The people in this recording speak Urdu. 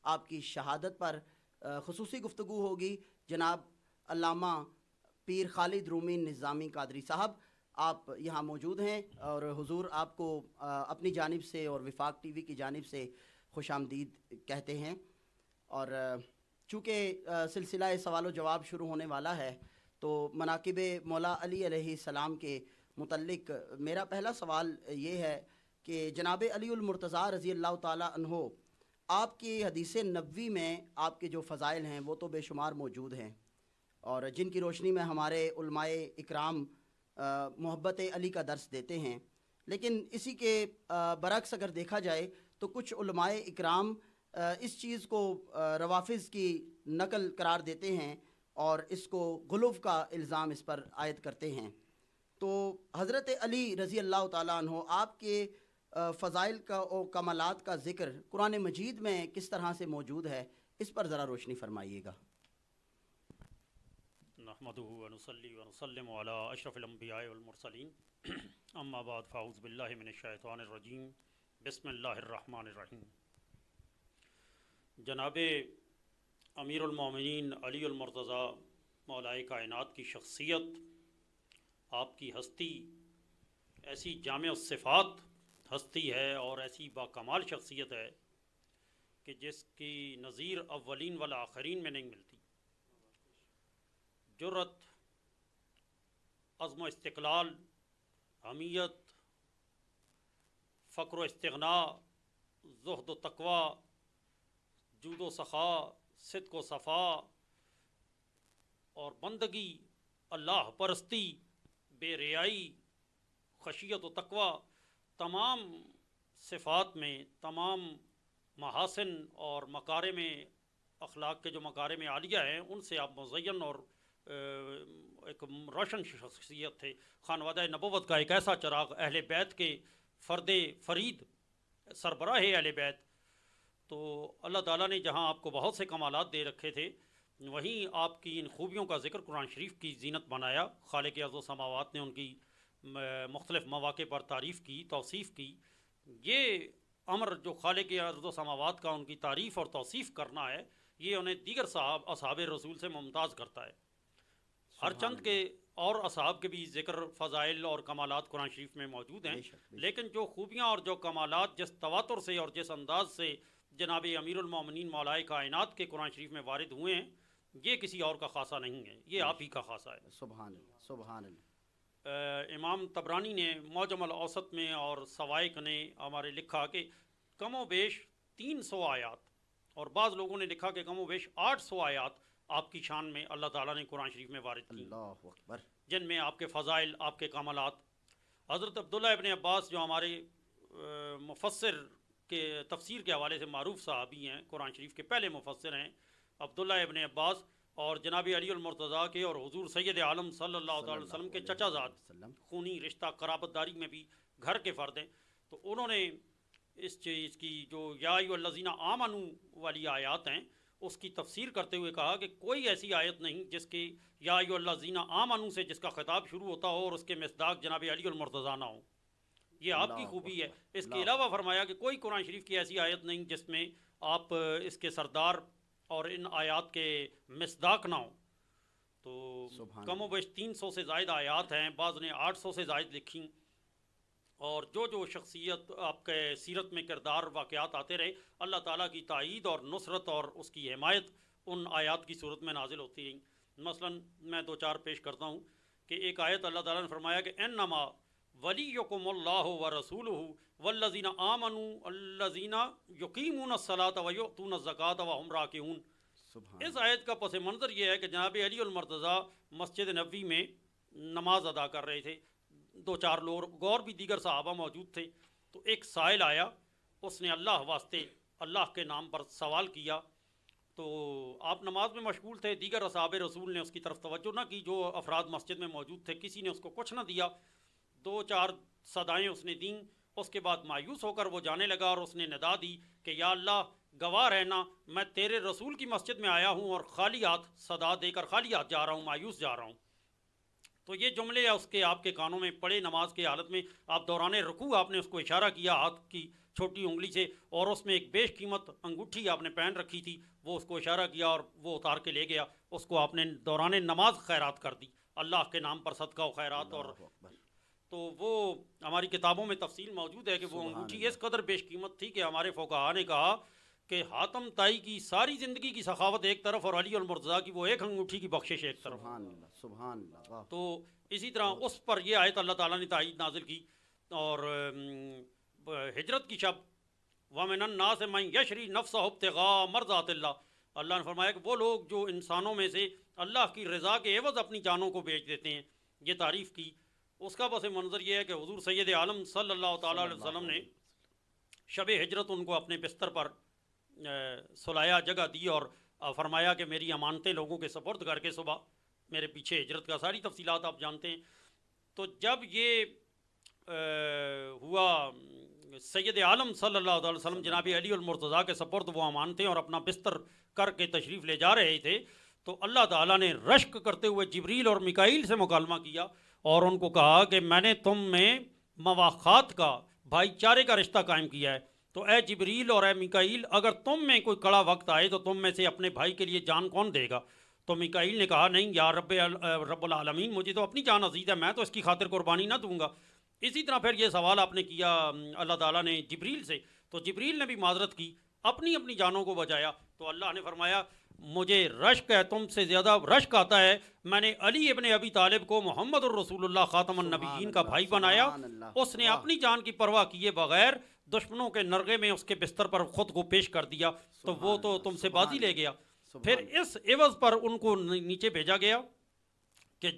آپ کی شہادت پر خصوصی گفتگو ہوگی. جناب علامہ پیر خالد رومی نظامی قادری صاحب آپ یہاں موجود ہیں اور حضور آپ کو اپنی جانب سے اور وفاق ٹی وی کی جانب سے خوش آمدید کہتے ہیں. اور چونکہ سلسلہ سوال و جواب شروع ہونے والا ہے تو مناقب مولا علی علیہ السلام کے متعلق میرا پہلا سوال یہ ہے کہ جناب علی المرتضیٰ رضی اللہ تعالیٰ عنہ آپ کی حدیث نبوی میں آپ کے جو فضائل ہیں وہ تو بے شمار موجود ہیں اور جن کی روشنی میں ہمارے علماء اکرام محبت علی کا درس دیتے ہیں. لیکن اسی کے برعکس اگر دیکھا جائے تو کچھ علماء اکرام اس چیز کو روافض کی نقل قرار دیتے ہیں اور اس کو غلو کا الزام اس پر عائد کرتے ہیں. تو حضرت علی رضی اللہ تعالیٰ عنہ آپ کے فضائل کا و کمالات کا ذکر قرآن مجید میں کس طرح سے موجود ہے، اس پر ذرا روشنی فرمائیے گا. نحمدہ ونصلی ونسلم علی اشرف الانبیاء والمرسلین اما بعد فاعوذ باللہ من الشیطان الرجیم بسم اللہ الرحمن الرحیم. جناب امیر المومنین علی المرتضیٰ مولائے کائنات کی شخصیت، آپ کی ہستی ایسی جامع الصفات ہستی ہے اور ایسی باکمال شخصیت ہے کہ جس کی نظیر اولین والآخرین میں نہیں ملتی. جرت، عزم و استقلال، حمیت، فقر و استغناء، زہد و تقوی، جود و سخا، صدق و صفا اور بندگی، اللہ پرستی، بے ریائی، خشیت و تقوی، تمام صفات میں، تمام محاسن اور مکارم اخلاق کے جو مکارم عالیہ ہیں ان سے آپ مزین اور ایک روشن شخصیت تھے. خانوادہ نبوت کا ایک ایسا چراغ، اہل بیت کے فرد فرید، سربراہ اہل بیت. تو اللہ تعالیٰ نے جہاں آپ کو بہت سے کمالات دے رکھے تھے وہیں آپ کی ان خوبیوں کا ذکر قرآن شریف کی زینت بنایا. خالق ارض و سماوات نے ان کی مختلف مواقع پر تعریف کی، توصیف کی. یہ امر جو خالق ارض و سماوات کا ان کی تعریف اور توصیف کرنا ہے، یہ انہیں دیگر اصحاب رسول سے ممتاز کرتا ہے. ہر چند کے اور اصحاب کے بھی ذکر، فضائل اور کمالات قرآن شریف میں موجود ہیں، لیکن جو خوبیاں اور جو کمالات جس تواتر سے اور جس انداز سے جناب امیر المومنین مولائے کائنات کے قرآن شریف میں وارد ہوئے ہیں، یہ کسی اور کا خاصہ نہیں ہے، یہ آپ ہی کا خاصہ ہے. سبحان اللہ، سبحان اللہ. امام طبرانی نے معجم الاوسط میں اور سوائق نے ہمارے لکھا کہ کم و بیش 300 آیات، اور بعض لوگوں نے لکھا کہ کم و بیش 800 آیات آپ کی شان میں اللہ تعالیٰ نے قرآن شریف میں وارد کی، اللہ اکبر، جن میں آپ کے فضائل، آپ کے کمالات. حضرت عبداللہ ابن عباس جو ہمارے مفسر کے تفسیر کے حوالے سے معروف صحابی ہیں، قرآن شریف کے پہلے مفسر ہیں عبداللہ ابن عباس، اور جناب علی المرتضیٰ کے اور حضور سید عالم صلی اللہ علیہ وسلم کے چچا زاد، خونی رشتہ قرابت داری میں بھی گھر کے فرد ہیں. تو انہوں نے اس چیز کی جو یا ایھا الذین آمنوا والی آیات ہیں اس کی تفسیر کرتے ہوئے کہا کہ کوئی ایسی آیت نہیں جس کی یا ایھا الذین آمنوا سے جس کا خطاب شروع ہوتا ہو اور اس کے مصداق جناب علی المرتضیٰ نہ ہو. یہ آپ کی خوبی ہے. اس کے علاوہ فرمایا کہ کوئی قرآن شریف کی ایسی آیت نہیں جس میں آپ اس کے سردار اور ان آیات کے مصداق نہ ہوں. تو کم و بیش 300 سے زائد آیات ہیں، بعض نے 800 سے زائد لکھی. اور جو شخصیت آپ کے سیرت میں کردار واقعات آتے رہے، اللہ تعالیٰ کی تائید اور نصرت اور اس کی حمایت ان آیات کی صورت میں نازل ہوتی رہی. مثلا میں 2-4 پیش کرتا ہوں کہ ایک آیت اللہ تعالیٰ نے فرمایا کہ انما ولیکم اللہ ورسولہ والذین آمنوا الذین یقیمون الصلاۃ ویؤتون الزکاۃ وہم راکعون. اس آیت کا پس منظر یہ ہے کہ جناب علی المرتضیٰ مسجد نبوی میں نماز ادا کر رہے تھے. 2-4 لوگ اور بھی دیگر صحابہ موجود تھے. تو ایک سائل آیا، اس نے اللہ واسطے اللہ کے نام پر سوال کیا. تو آپ نماز میں مشغول تھے، دیگر اصحاب رسول نے اس کی طرف توجہ نہ کی، جو افراد مسجد میں موجود تھے کسی نے اس کو کچھ نہ دیا. 2-4 صدائیں اس نے دیں، اس کے بعد مایوس ہو کر وہ جانے لگا اور اس نے ندا دی کہ یا اللہ گواہ رہنا، میں تیرے رسول کی مسجد میں آیا ہوں اور خالی ہاتھ، صدا دے کر خالی ہاتھ جا رہا ہوں، مایوس جا رہا ہوں. تو یہ جملے اس کے آپ کے کانوں میں پڑے نماز کی حالت میں. آپ دوران رکوع آپ نے اس کو اشارہ کیا ہاتھ کی چھوٹی انگلی سے, اور اس میں ایک بیش قیمت انگوٹھی آپ نے پہن رکھی تھی, وہ اس کو اشارہ کیا اور وہ اتار کے لے گیا. اس کو آپ نے دوران نماز خیرات کر دی, اللہ کے نام پر صدقہ و خیرات. اور اللہ اکبر. تو وہ ہماری کتابوں میں تفصیل موجود ہے کہ وہ سبحان انگوٹھی اللہ. اس قدر بیش قیمت تھی کہ ہمارے فقہا نے کہا کہ حاتم طائی کی ساری زندگی کی سخاوت ایک طرف اور علی المرتضیٰ کی وہ ایک انگوٹھی کی بخشش ایک طرف. سبحان اللہ, سبحان اللہ, واہ. تو اسی طرح اس پر یہ آیت اللہ تعالیٰ نے تائید نازل کی. اور ہجرت کی شب وَمِنَ النَّاسِ مَن يَشْرِي نَفْسَهُ ابْتِغَاءَ مَرْضَاتِ اللَّهِ, اللہ نے فرمایا کہ وہ لوگ جو انسانوں میں سے اللہ کی رضا کے عوض اپنی جانوں کو بیچ دیتے ہیں. یہ تعریف کی. اس کا پس منظر یہ ہے کہ حضور سید عالم صلی اللہ تعالیٰ علیہ وسلم نے شب ہجرت ان کو اپنے بستر پر سلایا, جگہ دی اور فرمایا کہ میری امانتیں لوگوں کے سپرد کر کے صبح میرے پیچھے ہجرت کا ساری تفصیلات آپ جانتے ہیں. تو جب یہ ہوا سید عالم صلی اللہ علیہ وسلم جناب علی المرتضیٰ کے سپرد وہ امانتیں اور اپنا بستر کر کے تشریف لے جا رہے تھے, تو اللہ تعالیٰ نے رشک کرتے ہوئے جبریل اور میکائیل سے مکالمہ کیا اور ان کو کہا کہ میں نے تم میں مواخات کا, بھائی چارے کا رشتہ قائم کیا ہے. تو اے جبریل اور اے میکائیل, اگر تم میں کوئی کڑا وقت آئے تو تم میں سے اپنے بھائی کے لیے جان کون دے گا؟ تو میکائیل نے کہا نہیں یا رب العالمین, مجھے تو اپنی جان عزیز ہے, میں تو اس کی خاطر قربانی نہ دوں گا. اسی طرح پھر یہ سوال آپ نے کیا اللہ تعالیٰ نے جبریل سے, تو جبریل نے بھی معذرت کی, اپنی اپنی جانوں کو بچایا. تو اللہ نے فرمایا مجھے رشک ہے, تم سے زیادہ رشک آتا ہے, میں نے علی ابن ابی طالب کو محمد الرسول اللہ خاتم النبیین کا بھائی بنایا. اس نے اپنی جان کی پرواہ کیے بغیر دشمنوں کے نرغے میں اس کے بستر پر خود کو پیش کر دیا, تو وہ تو تم سے بازی لے گیا. پھر اس عوض پر ان کو نیچے بھیجا گیا کہ